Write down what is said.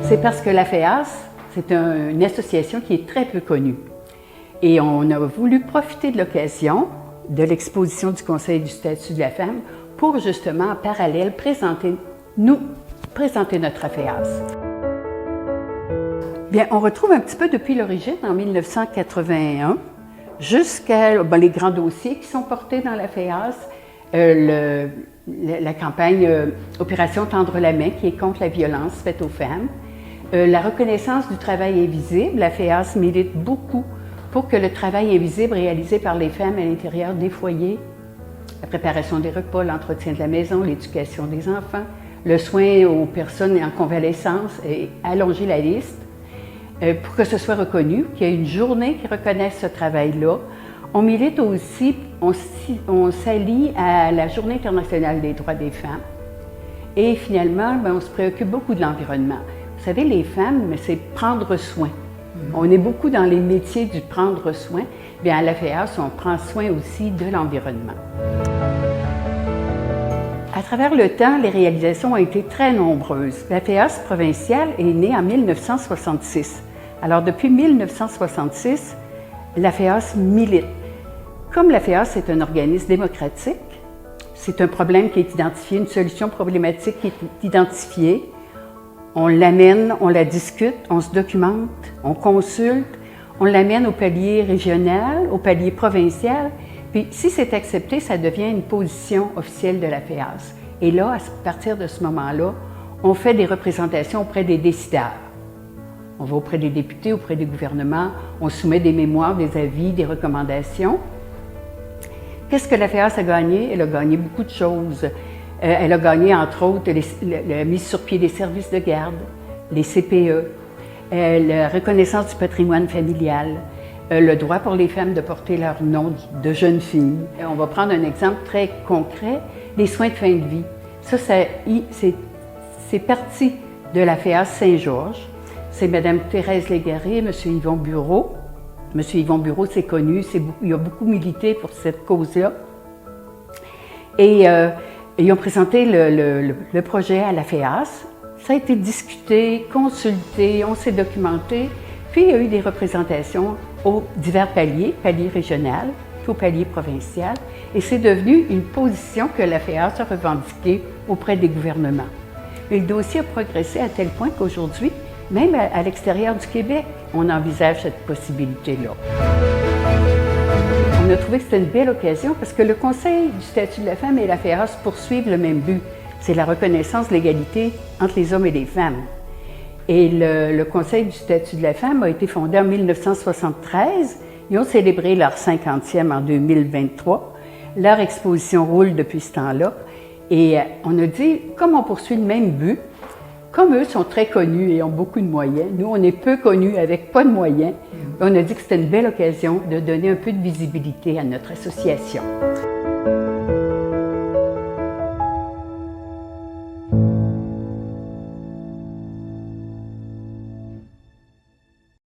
C'est parce que la FEAS, c'est une association qui est très peu connue. Et on a voulu profiter de l'occasion de l'exposition du Conseil du statut de la femme pour justement, en parallèle, présenter notre FEAS. Bien, on retrouve un petit peu depuis l'origine, en 1981, jusqu'à les grands dossiers qui sont portés dans la FEAS, la campagne Opération Tendre la main, qui est contre la violence faite aux femmes, la reconnaissance du travail invisible. La FEAS milite beaucoup pour que le travail invisible réalisé par les femmes à l'intérieur des foyers, la préparation des repas, l'entretien de la maison, l'éducation des enfants, le soin aux personnes en convalescence et allonger la liste, pour que ce soit reconnu, qu'il y ait une journée qui reconnaisse ce travail-là. On milite aussi, on s'allie à la Journée internationale des droits des femmes. Et finalement, on se préoccupe beaucoup de l'environnement. Vous savez, les femmes, c'est prendre soin. On est beaucoup dans les métiers du prendre soin. Bien, à la FEAS, on prend soin aussi de l'environnement. À travers le temps, les réalisations ont été très nombreuses. La FEAS provinciale est née en 1966. Alors, depuis 1966, la FEAS milite. Comme la FEAS est un organisme démocratique, c'est un problème qui est identifié, une solution problématique qui est identifiée. On l'amène, on la discute, on se documente, on consulte, on l'amène au palier régional, au palier provincial. Puis, si c'est accepté, ça devient une position officielle de la FEAS. Et là, à partir de ce moment-là, on fait des représentations auprès des décideurs. On va auprès des députés, auprès des gouvernements, on soumet des mémoires, des avis, des recommandations. Qu'est-ce que la FEAS a gagné? Elle a gagné beaucoup de choses. Elle a gagné, entre autres, la mise sur pied des services de garde, les CPE, la reconnaissance du patrimoine familial, le droit pour les femmes de porter leur nom de jeune fille. On va prendre un exemple très concret, les soins de fin de vie. Ça c'est parti de la FEAS Saint-Georges. C'est Mme Thérèse Légaré et M. Yvon Bureau. M. Yvon Bureau, c'est connu, il a beaucoup milité pour cette cause-là. Et ils ont présenté le projet à la FEAS. Ça a été discuté, consulté, on s'est documenté. Puis il y a eu des représentations aux divers paliers, palier régional, puis au palier provincial. Et c'est devenu une position que la FEAS a revendiquée auprès des gouvernements. Et le dossier a progressé à tel point qu'aujourd'hui, même à l'extérieur du Québec, on envisage cette possibilité-là. On a trouvé que c'était une belle occasion parce que le Conseil du statut de la femme et la FEAS poursuivent le même but. C'est la reconnaissance de l'égalité entre les hommes et les femmes. Et le Conseil du statut de la femme a été fondé en 1973. Ils ont célébré leur 50e en 2023. Leur exposition roule depuis ce temps-là. Et on a dit, comme on poursuit le même but, comme eux sont très connus et ont beaucoup de moyens, nous, on est peu connus avec pas de moyens. On a dit que c'était une belle occasion de donner un peu de visibilité à notre association.